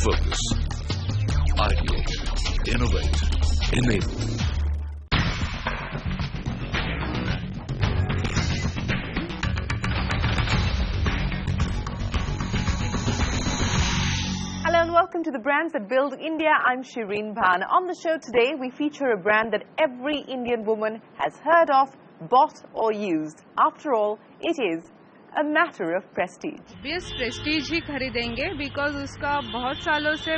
Focus. Ideate. Innovate. Enable. Hello and welcome to the Brands That Build India. I'm Shireen Bhan. On the show today, we feature a brand that every Indian woman has heard of, bought or used. After all, it is a matter of prestige. Obvious prestige ही खरीदेंगे because उसका बहुत सालों से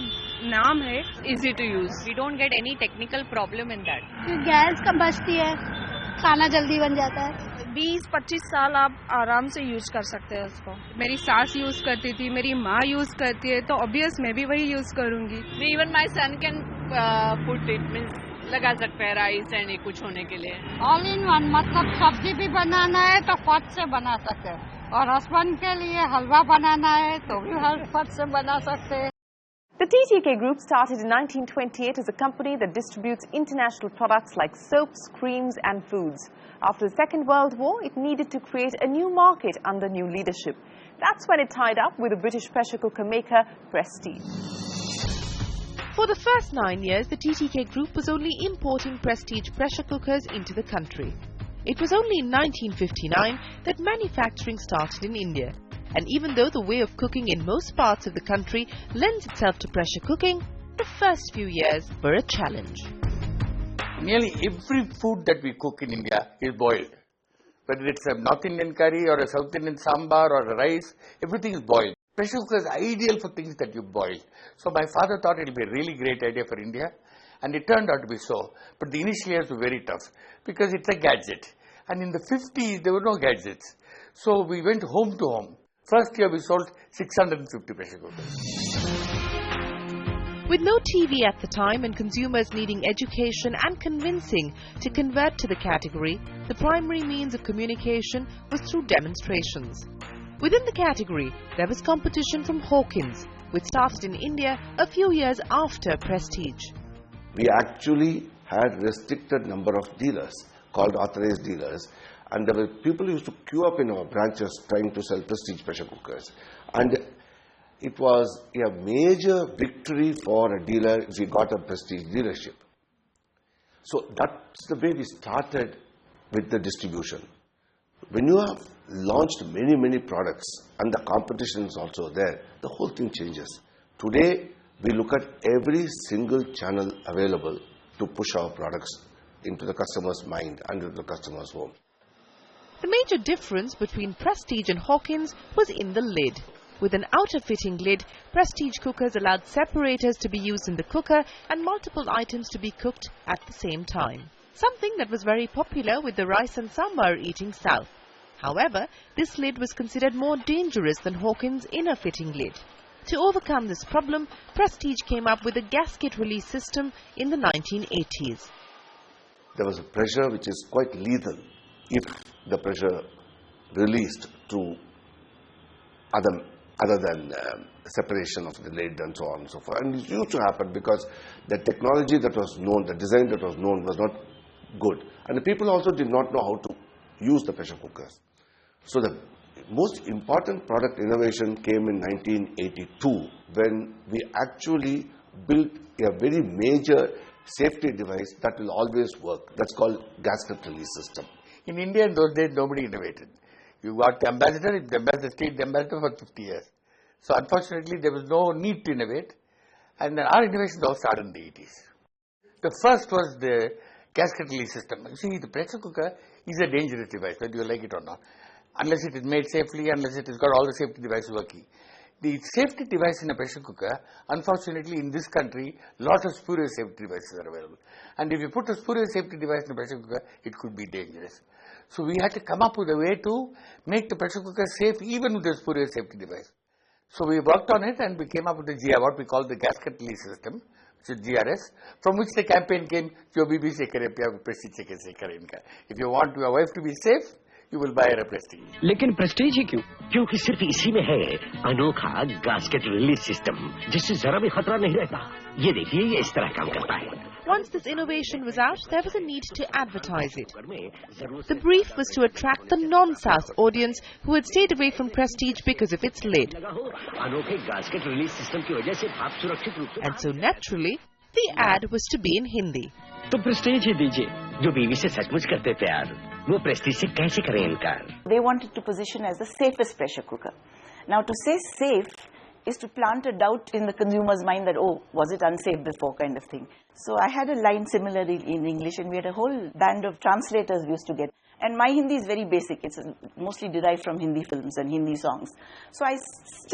नाम है, easy to use. We don't get any technical problem in that. Gas कम बचती है, खाना जल्दी बन जाता है. 20-25 साल आप आराम से यूज कर सकते हैं उसको. मेरी सास यूज करती थी, मेरी माँ यूज करती है, तो obvious मैं भी वही यूज करूँगी. Even my son can put it, means लगा सकते हैं राइस एंड कुछ होने के लिए. ऑल इन वन, मतलब सब्जी भी बनाना है तो फट से बना सकते हैं, और हस्बैंड के लिए हलवा बनाना है तो भी फट से बना सकते हैं. The TTK Group started in 1928 as a company that distributes international products like soaps, creams and foods. After the Second World War, it needed to create a new market under new leadership. That's when it tied up with the British pressure cooker maker Prestige. For the first 9 years, the TTK Group was only importing Prestige pressure cookers into the country. It was only in 1959 that manufacturing started in India. And even though the way of cooking in most parts of the country lends itself to pressure cooking, the first few years were a challenge. Nearly every food that we cook in India is boiled. Whether it's a North Indian curry or a South Indian sambar or a rice, everything is boiled. Pressure cooker is ideal for things that you boil. So my father thought it would be a really great idea for India, and it turned out to be so. But the initial years were very tough because it's a gadget. And in the 50s, there were no gadgets. So we went home to home. First year we sold 650 pressure cookers. With no TV at the time and consumers needing education and convincing to convert to the category, the primary means of communication was through demonstrations. Within the category, there was competition from Hawkins, which started in India a few years after Prestige. We actually had restricted number of dealers called authorized dealers, and there were people who used to queue up in our branches trying to sell Prestige pressure cookers. And it was a major victory for a dealer if he got a Prestige dealership. So that's the way we started with the distribution. When you have launched many products and the competition is also there, the whole thing changes. Today, we look at every single channel available to push our products into the customer's mind and into the customer's home. The major difference between Prestige and Hawkins was in the lid. With an outer-fitting lid, Prestige cookers allowed separators to be used in the cooker and multiple items to be cooked at the same time. Something that was very popular with the rice and sambar eating south. However, this lid was considered more dangerous than Hawkins' inner-fitting lid. To overcome this problem, Prestige came up with a gasket release system in the 1980s. There was a pressure which is quite lethal if the pressure released to other than separation of the lid and so on and so forth. And it used to happen because the technology that was known, the design that was known was not good. And the people also did not know how to use the pressure cookers. So the most important product innovation came in 1982 when we actually built a very major safety device that will always work. That's called gasket release system. In India in those days, nobody innovated. You got the ambassador, the ambassador stayed the ambassador for 50 years. So unfortunately, there was no need to innovate. And then our innovation all started in the 80s. The first was the gasket release system. You see, the pressure cooker is a dangerous device, whether you like it or not. Unless it is made safely, unless it has got all the safety devices working. The safety device in a pressure cooker, unfortunately in this country, lot of spurious safety devices are available. And if you put a spurious safety device in a pressure cooker, it could be dangerous. So we had to come up with a way to make the pressure cooker safe even with a spurious safety device. So we worked on it and we came up with the GR, what we call the gasket release system, which is GRS, from which the campaign came, if you want your wife to be safe, you will buy a Prestige. लेकिन Prestige ही क्यों? क्योंकि सिर्फ इसी में है अनोखा gasket release system, जिससे जरा भी खतरा नहीं रहता। ये देखिए, ये इस तरह काम करता है। Once this innovation was out, there was a need to advertise it. The brief was to attract the non-South audience who had stayed away from Prestige because of its lid. अनोखे गास्केट रिलीज सिस्टम की वजह से आप सुरक्षित रूप से। And so naturally, the ad was to be in Hindi. तो Prestige ही दीजिए। जो बीवी से सचमुच करते प्यार, वो प्रेस्टीज से कैसे करें इनकार? They wanted to position as the safest pressure cooker. Now, to say safe is to plant a doubt in the consumer's mind that, oh, was it unsafe before, kind of thing. So I had a line similarly in English, and we had a whole band of translators we used to get. And my Hindi is very basic. It's mostly derived from Hindi films and Hindi songs. So I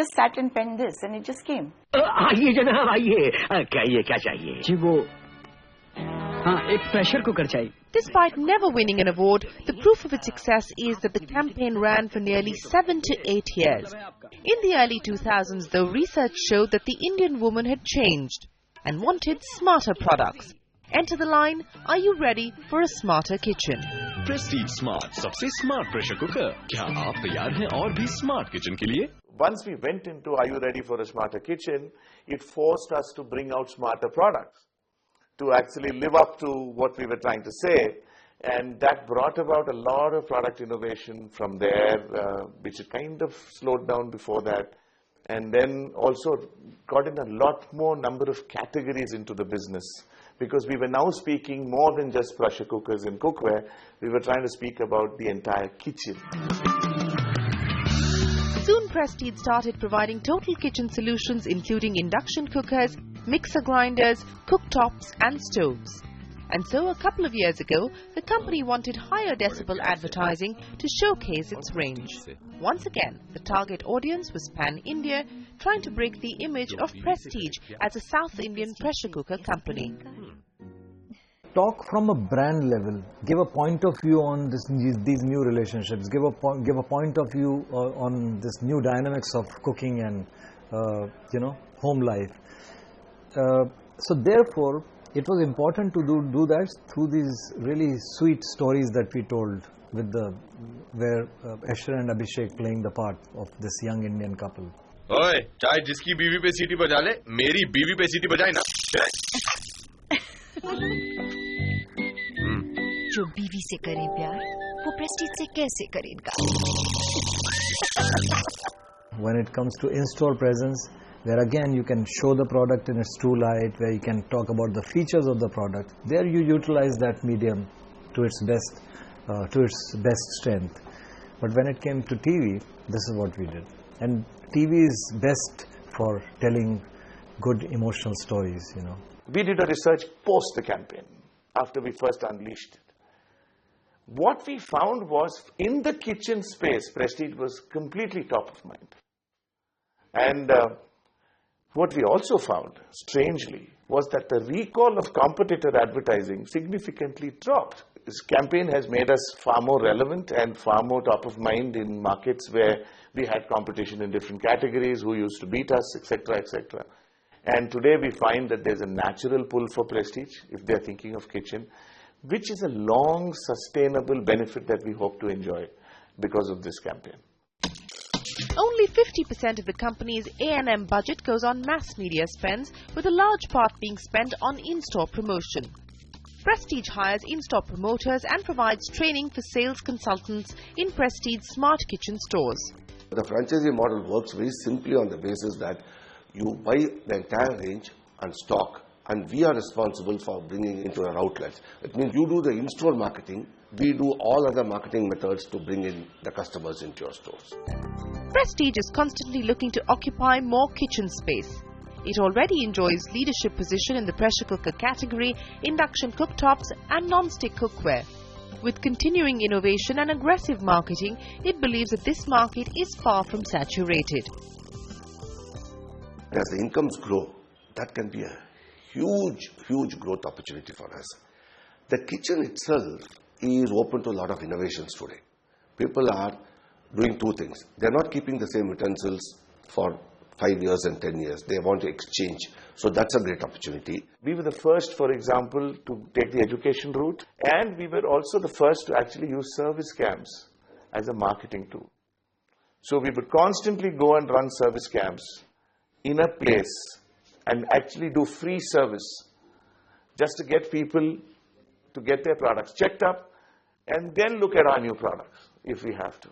just sat and penned this, and it just came. आइए जनाब, आइए। क्या चाहिए? जी वो हाँ, एक pressure cooker चाहिए। Despite never winning an award, the proof of its success is that the campaign ran for nearly 7 to 8 years. In the early 2000s, though, research showed that the Indian woman had changed and wanted smarter products. Enter the line, are you ready for a smarter kitchen? Prestige Smart, सबसे smart pressure cooker. क्या आप तैयार हैं और भी smart kitchen के लिए? Once we went into Are You Ready for a Smarter Kitchen, it forced us to bring out smarter products, to actually live up to what we were trying to say, and that brought about a lot of product innovation from there, which kind of slowed down before that, and then also got in a lot more number of categories into the business, because we were now speaking more than just pressure cookers and cookware. We were trying to speak about the entire kitchen. Soon Prestige started providing total kitchen solutions including induction cookers, mixer grinders, cooktops and stoves. And so a couple of years ago, the company wanted higher decibel advertising to showcase its range. Once again, the target audience was pan-India, trying to break the image of Prestige as a South Indian pressure cooker company. Talk from a brand level, give a point of view on these new relationships, give a point of view on this new dynamics of cooking and home life. So therefore, it was important to do that through these really sweet stories that we told, with where Ashra and Abhishek playing the part of this young Indian couple. ओए, चाहे जिसकी बीवी पे सीटी बजा ले, मेरी बीवी पे सीटी बजाए ना। जो बीवी से करे प्यार, वो प्रेस्टीज से कैसे करे इनकार? When it comes to in-store presence, where again you can show the product in its true light, where you can talk about the features of the product, there you utilize that medium to its best strength. But when it came to TV, this is what we did. And TV is best for telling good emotional stories, We did a research post the campaign, after we first unleashed it. What we found was, in the kitchen space, Prestige was completely top of mind. And what we also found, strangely, was that the recall of competitor advertising significantly dropped. This campaign has made us far more relevant and far more top of mind in markets where we had competition in different categories, who used to beat us, etc., etc. And today we find that there's a natural pull for Prestige, if they're thinking of kitchen, which is a long, sustainable benefit that we hope to enjoy because of this campaign. Only 50% of the company's A&M budget goes on mass media spends, with a large part being spent on in-store promotion. Prestige hires in-store promoters and provides training for sales consultants in Prestige Smart Kitchen stores. The franchisee model works very simply on the basis that you buy the entire range and stock, and we are responsible for bringing into our outlets. It means you do the in-store marketing, we do all other marketing methods to bring in the customers into your stores. Prestige is constantly looking to occupy more kitchen space. It already enjoys leadership position in the pressure cooker category, induction cooktops and non-stick cookware. With continuing innovation and aggressive marketing, it believes that this market is far from saturated. As the incomes grow, that can be a huge growth opportunity for us. The kitchen itself is open to a lot of innovations today. People are doing two things. They're not keeping the same utensils for 5 years and 10 years. They want to exchange. So that's a great opportunity. We were the first, for example, to take the education route, and we were also the first to actually use service camps as a marketing tool. So we would constantly go and run service camps in a place and actually do free service just to get people to get their products checked up and then look at our new products if we have to.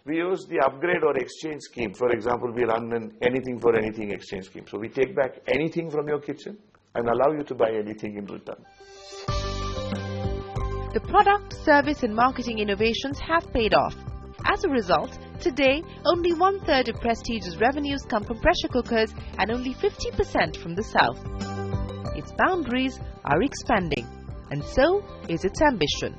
We use the upgrade or exchange scheme. For example, we run an anything for anything exchange scheme. So we take back anything from your kitchen and allow you to buy anything in return. The product, service and marketing innovations have paid off. As a result, today only 1/3 of Prestige's revenues come from pressure cookers and only 50% from the south. Its boundaries are expanding, and so is its ambition.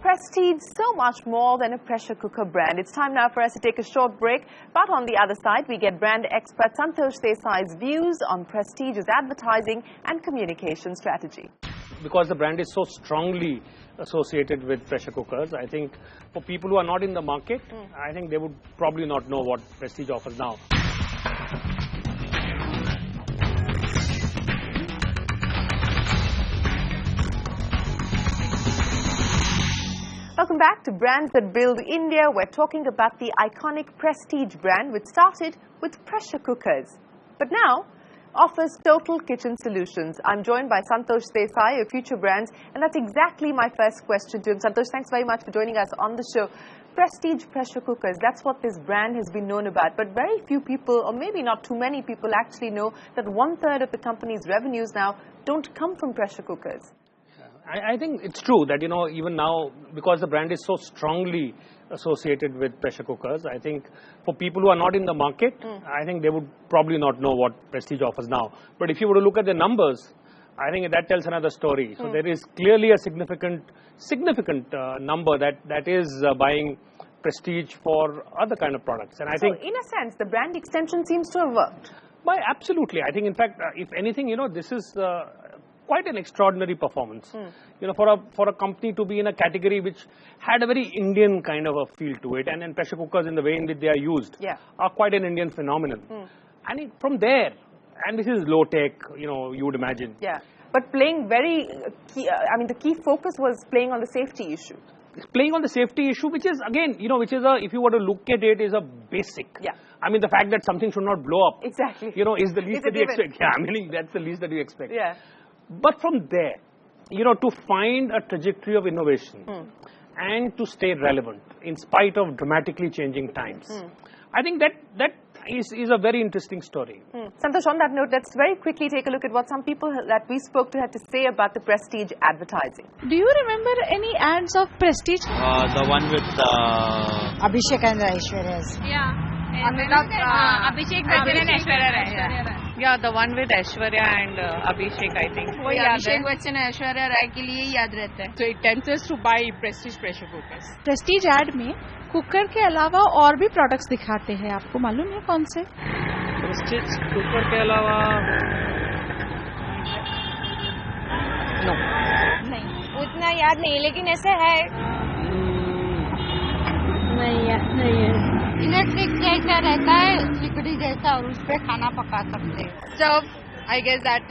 Prestige, so much more than a pressure cooker brand. It's time now for us to take a short break. But on the other side, we get brand expert Santosh Desai's views on Prestige's advertising and communication strategy. Because the brand is so strongly associated with pressure cookers, I think for people who are not in the market, I think they would probably not know what Prestige offers now. Welcome back to Brands That Build India. We're talking about the iconic Prestige brand, which started with pressure cookers, but now offers total kitchen solutions. I'm joined by Santosh Desai of Future Brands, and that's exactly my first question to him. Santosh, thanks very much for joining us on the show. Prestige pressure cookers, that's what this brand has been known about, but very few people, or maybe not too many people, actually know that 1/3 of the company's revenues now don't come from pressure cookers. I think it's true that, even now, because the brand is so strongly associated with pressure cookers, I think for people who are not in the market, I think they would probably not know what Prestige offers now. But if you were to look at the numbers, I think that tells another story. So there is clearly a significant number that is buying Prestige for other kind of products. And I think, in a sense, the brand extension seems to have worked. Absolutely. I think, in fact, if anything, this is quite an extraordinary performance. For a company to be in a category which had a very Indian kind of a feel to it, and then pressure cookers in the way in which they are used are quite an Indian phenomenon. And from there, and this is low tech, you would imagine. Yeah, but playing very key, the key focus was playing on the safety issue. Playing on the safety issue, which is again, if you were to look at it, is a basic. Yeah. The fact that something should not blow up. Exactly. Is the least that you expect. Yeah, that's the least that you expect. Yeah. But from there, to find a trajectory of innovation and to stay relevant in spite of dramatically changing times, I think that is a very interesting story. Santosh, on that note, let's very quickly take a look at what some people that we spoke to had to say about the Prestige advertising. Do you remember any ads of Prestige? The one with Abhishek and Aishwarya's. Yeah. Abhishek Bachchan and Aishwarya Rai. Yeah, the one with Aishwarya and Abhishek, I think. Abhishek Bachchan and Aishwarya Rai के लिए ही याद रहता है. So it tempts us to buy Prestige pressure cookers. Prestige ad में cooker के अलावा और भी प्रोडक्ट्स दिखाते हैं, आपको मालूम है कौन से? Prestige कुकर के अलावा नहीं, उतना याद नहीं, लेकिन ऐसे है. नहीं है. इलेक्ट्रिक जैसा रहता है, लिक्विड जैसा, और उस पे खाना पका सकते हैं. Stove, I guess that,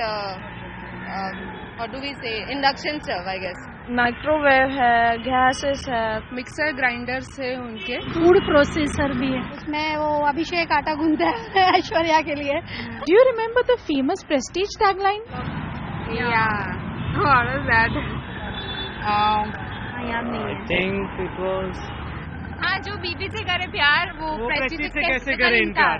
what do we say? Induction stove, I guess. Microwave है, गैसेस है, मिक्सर ग्राइंडर्स है उनके. फूड प्रोसेसर भी है. उसमें वो अभिषेक आटा गूंथता है ऐश्वर्या के लिए. Do you remember the famous Prestige tagline? Yeah. What was that? याद नहीं है. I think it was. हाँ, जो बीबी से करे प्यार, वो प्रेस्टीज से कैसे करे इनकार.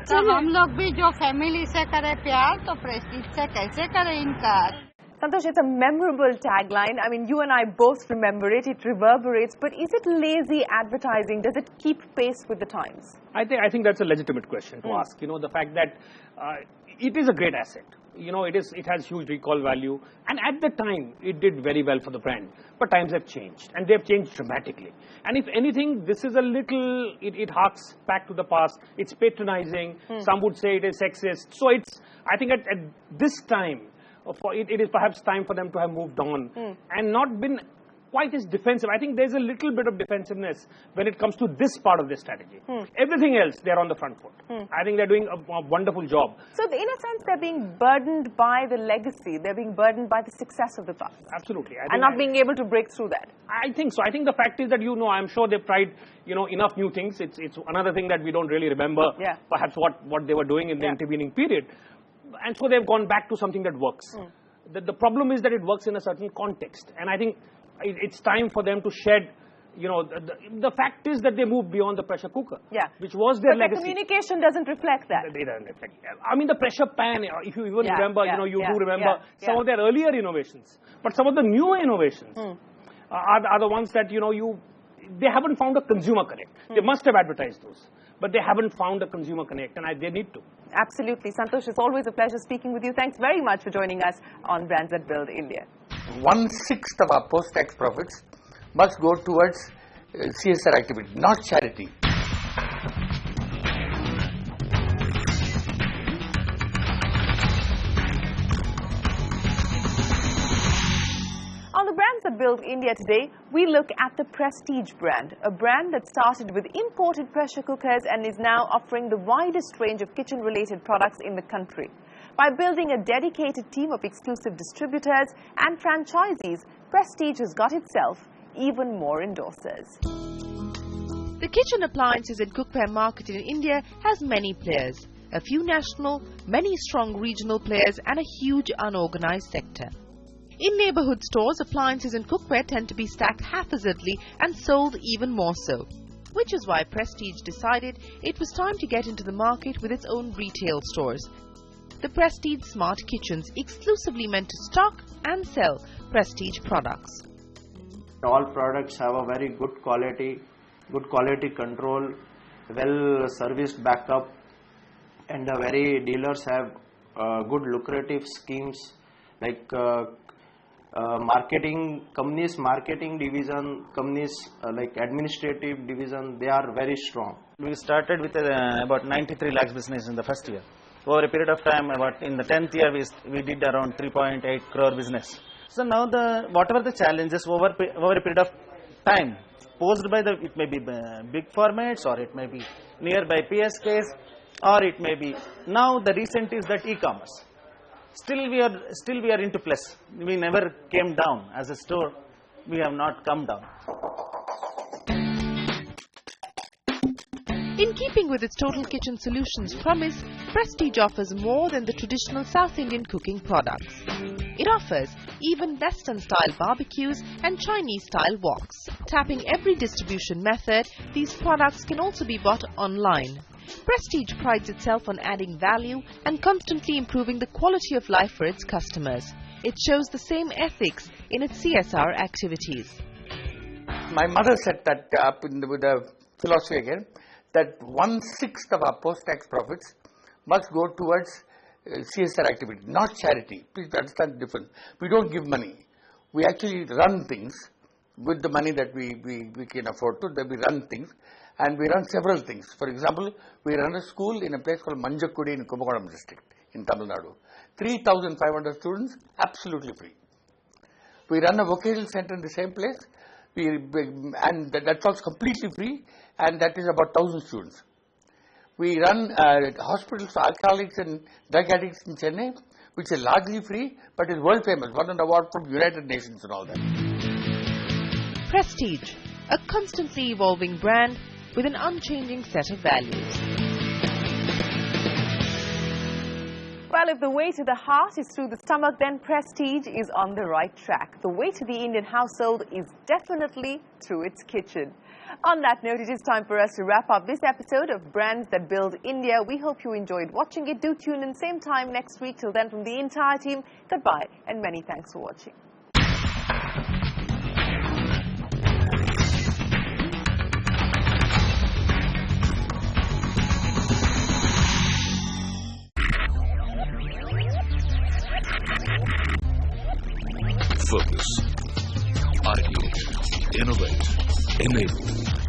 तो हम लोग भी जो फैमिली से करे प्यार, तो प्रेस्टीज से कैसे करे इनकार. Santosh, it's a memorable tagline. You and I both remember it. It reverberates. But is it lazy advertising? Does it keep pace with the times? I think that's a legitimate question to ask. The fact that it is a great asset. It has huge recall value. And at the time, it did very well for the brand. But times have changed. And they've changed dramatically. And if anything, this is a little, it harks back to the past. It's patronizing. Some would say it is sexist. So I think at this time, it is perhaps time for them to have moved on and not been quite as defensive. I think there's a little bit of defensiveness when it comes to this part of their strategy. Everything else, they're on the front foot. I think they're doing a wonderful job. So in a sense, they're being burdened by the legacy. They're being burdened by the success of the past. Absolutely. And not being able to break through that. I think so. I think the fact is that, I'm sure they've tried, enough new things. It's another thing that we don't really remember, perhaps what they were doing in the intervening period. And so they've gone back to something that works. The problem is that it works in a certain context. And I think it's time for them to shed, the fact is that they moved beyond the pressure cooker, which was their legacy. But the communication doesn't reflect that. They don't reflect. I mean, the pressure pan, if you even remember, you do remember some of their earlier innovations. But some of the newer innovations are the ones that, they haven't found a consumer connect. They must have advertised those, but they haven't found a consumer connect, and they need to. Absolutely. Santosh, it's always a pleasure speaking with you. Thanks very much for joining us on Brands That Build India. 1/6 of our post-tax profits must go towards CSR activity, not charity. On the Brands That Build India today, we look at the Prestige brand, a brand that started with imported pressure cookers and is now offering the widest range of kitchen-related products in the country. By building a dedicated team of exclusive distributors and franchisees, Prestige has got itself even more endorsers. The kitchen appliances and cookware market in India has many players, a few national, many strong regional players and a huge unorganized sector. In neighborhood stores, appliances and cookware tend to be stacked haphazardly and sold even more so, which is why Prestige decided it was time to get into the market with its own retail stores. The Prestige Smart Kitchens, exclusively meant to stock and sell Prestige products. All products have a very good quality control, well serviced backup, and dealers have good lucrative schemes like marketing division, companies like administrative division, they are very strong. We started with about 93 lakhs business in the first year. Over a period of time, in the 10th year, we did around 3.8 crore business. So now whatever the challenges over a period of time posed by it may be big formats, or it may be nearby PSKs, or it may be now the recent is that e-commerce. Still we are into plus. We never came down as a store. We have not come down. In keeping with its Total Kitchen Solutions promise, Prestige offers more than the traditional South Indian cooking products. It offers even Western-style barbecues and Chinese-style woks. Tapping every distribution method, these products can also be bought online. Prestige prides itself on adding value and constantly improving the quality of life for its customers. It shows the same ethics in its CSR activities. My mother set that up with a philosophy again, that 1/6 of our post-tax profits must go towards CSR activity, not charity. Please understand the difference. We don't give money. We actually run things with the money that we can afford to. That we run things, and we run several things. For example, we run a school in a place called Manjakudi in Kumbakonam district in Tamil Nadu. 3,500 students, absolutely free. We run a vocational center in the same place, and that's also completely free, and that is about 1,000 students. We run hospitals for alcoholics and drug addicts in Chennai, which is largely free, but is world famous, won an award from United Nations and all that. Prestige, a constantly evolving brand with an unchanging set of values. Well, if the way to the heart is through the stomach, then Prestige is on the right track. The way to the Indian household is definitely through its kitchen. On that note, it is time for us to wrap up this episode of Brands That Build India. We hope you enjoyed watching it. Do tune in same time next week. Till then, from the entire team, goodbye and many thanks for watching. Focus, ideate, innovate, enable.